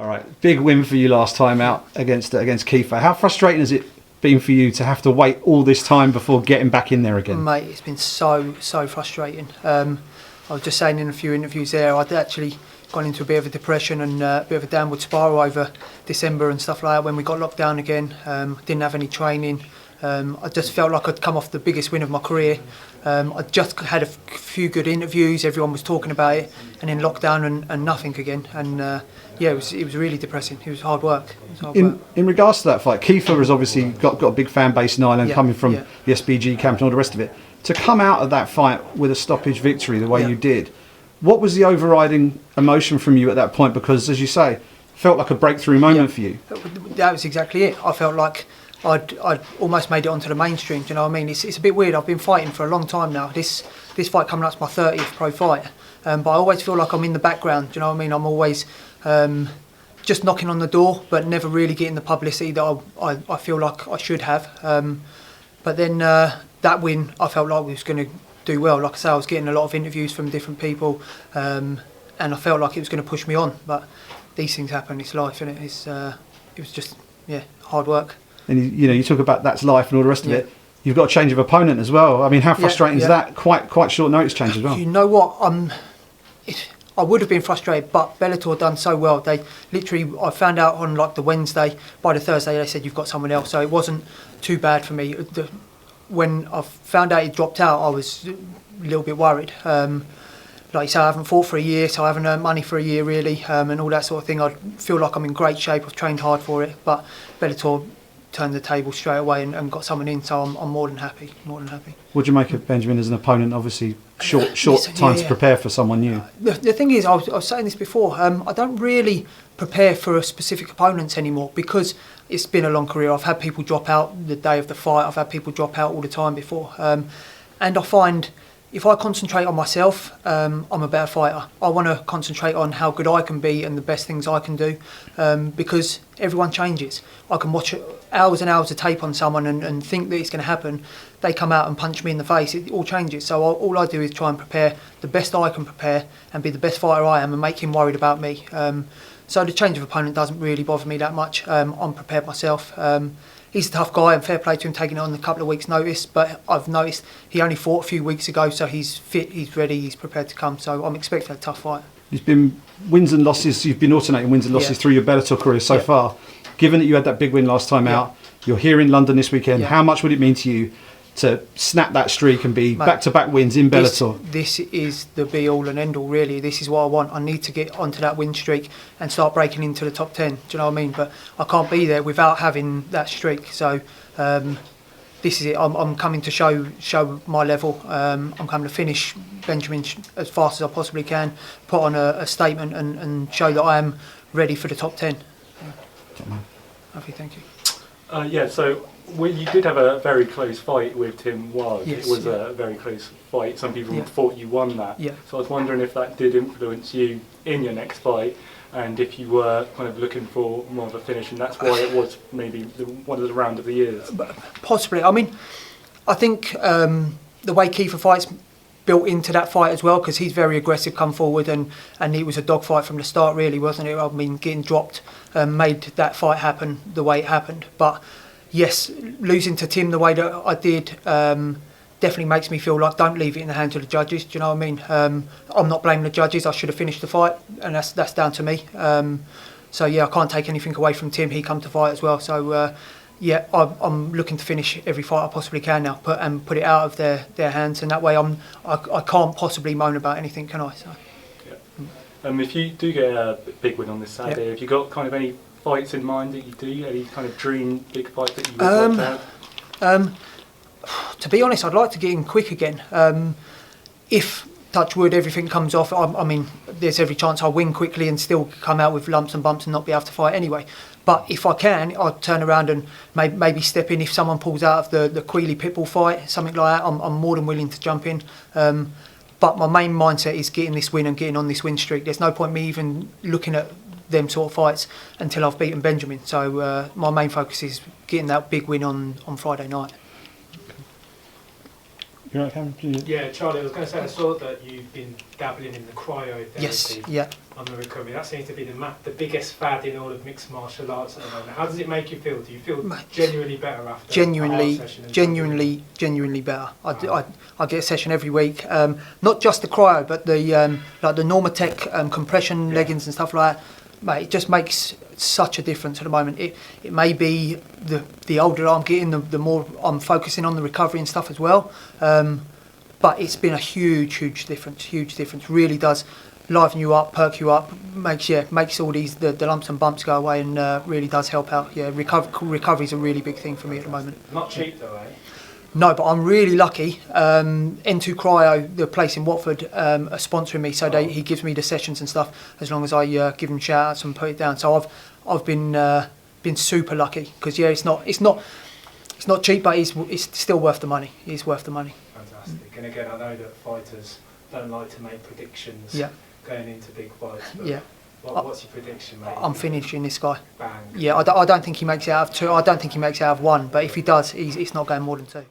All right, big win for you last time out against Kiefer. How frustrating has it been for you to have to wait all this time before getting back in there again? Mate, it's been so frustrating. I was just saying in a few interviews there, I'd actually gone into a bit of a depression and a bit of a downward spiral over December and stuff like that when we got locked down again. Didn't have any training. I just felt like I'd come off the biggest win of my career. I just had a few good interviews, everyone was talking about it, and then lockdown and nothing again. And yeah, it was really depressing. It was hard work. In regards to that fight, Kiefer has obviously got a big fan base in Ireland, coming from the SBG camp and all the rest of it. To come out of that fight with a stoppage victory the way you did, what was the overriding emotion from you at that point? Because, as you say, felt like a breakthrough moment for you. That was exactly it. I felt like I'd almost made it onto the mainstream. Do you know what I mean? It's a bit weird. I've been fighting for a long time now. This fight coming up is my 30th pro fight, but I always feel like I'm in the background. Do you know what I mean? I'm always just knocking on the door, but never really getting the publicity that I feel like I should have. But then that win, I felt like we was going to do well. Like I say, I was getting a lot of interviews from different people, and I felt like it was going to push me on. But these things happen. It's life, isn't it? It was just hard work. And you talk about that's life and all the rest of it. You've got a change of opponent as well. I mean, how frustrating is that? Quite short notice change as well. You know what? I would have been frustrated, but Bellator done so well. They literally, I found out on like the Wednesday. By the Thursday, they said you've got someone else. So it wasn't too bad for me. When I found out he dropped out, I was a little bit worried. Like you say, I haven't fought for a year, so I haven't earned money for a year really, and all that sort of thing. I feel like I'm in great shape. I've trained hard for it, but Bellator turned the table straight away and got someone in, so I'm more than happy. What do you make of Benjamin as an opponent? Obviously, short time to prepare for someone new. The thing is, I was saying this before. I don't really prepare for specific opponents anymore because it's been a long career. I've had people drop out the day of the fight. I've had people drop out all the time before, and I find if I concentrate on myself, I'm a better fighter. I want to concentrate on how good I can be and the best things I can do, because everyone changes. I can watch hours and hours of tape on someone and think that it's going to happen. They come out and punch me in the face. It all changes. So all I do is try and prepare the best I can prepare and be the best fighter I am and make him worried about me. So the change of opponent doesn't really bother me that much. I'm prepared myself. He's a tough guy and fair play to him taking it on a couple of weeks' notice, but I've noticed he only fought a few weeks ago, so he's fit, he's ready, he's prepared to come, so I'm expecting a tough fight. There's been wins and losses, you've been alternating wins and losses through your Bellator career so far. Given that you had that big win last time out, you're here in London this weekend, how much would it mean to you to snap that streak and be back-to-back wins in Bellator? This is the be-all and end-all, really. This is what I want. I need to get onto that win streak and start breaking into the top 10. Do you know what I mean? But I can't be there without having that streak. So this is it. I'm coming to show my level. I'm coming to finish Benjamin as fast as I possibly can, put on a statement and show that I am ready for the top 10. Happy, thank you. So you did have a very close fight with Tim Ward. Yes, it was a very close fight. Some people thought you won that. Yeah. So I was wondering if that did influence you in your next fight, and if you were kind of looking for more of a finish, and that's why it was maybe one of the round of the years. Possibly. I mean, I think the way Kiefer fights built into that fight as well, because he's very aggressive, come forward, and it was a dogfight from the start, really, wasn't it? I mean, getting dropped made that fight happen the way it happened. But yes, losing to Tim the way that I did definitely makes me feel like don't leave it in the hands of the judges. Do you know what I mean? I'm not blaming the judges. I should have finished the fight, and that's down to me. So yeah, I can't take anything away from Tim. He come to fight as well. So yeah, I'm looking to finish every fight I possibly can now, put it out of their hands, and that way I can't possibly moan about anything, can I? So. Yeah. If you do get a big win on this Saturday, have you got kind of any fights in mind that you do? Any kind of dream big fight that you would like to have? To be honest, I'd like to get in quick again. If, touch wood, everything comes off, I mean, there's every chance I'll win quickly and still come out with lumps and bumps and not be able to fight anyway. But if I can, I'll turn around and maybe step in if someone pulls out of the Quealy Pitbull fight, something like that. I'm more than willing to jump in. But my main mindset is getting this win and getting on this win streak. There's no point me even looking at them sort of fights until I've beaten Benjamin. So my main focus is getting that big win on Friday night. Yeah, Charlie, I was going to say, I saw that you've been dabbling in the cryotherapy. Yes, yeah. on the recovery. That seems to be the biggest fad in all of mixed martial arts at the moment. How does it make you feel? Do you feel genuinely better after genuinely, a hard session? genuinely better. I get a session every week. Not just the cryo, but the like the Normatec compression leggings and stuff like that. Mate, it just makes such a difference at the moment. It may be the older I'm getting, the more I'm focusing on the recovery and stuff as well. But it's been a huge difference. Really does liven you up, perk you up, makes all these the lumps and bumps go away, and really does help out. Yeah, recovery is a really big thing for me at the moment. Not cheap though, eh? No, but I'm really lucky. N2 Cryo, the place in Watford, are sponsoring me, so he gives me the sessions and stuff as long as I give him shout outs and put it down. So I've been super lucky because it's not cheap, but it's still worth the money. It's worth the money. Fantastic. And again, I know that fighters don't like to make predictions going into big fights. But what's your prediction, mate? I'm finishing this guy. Bang. Yeah, I don't think he makes it out of 2. I don't think he makes it out of 1. But if he does, it's not going more than 2.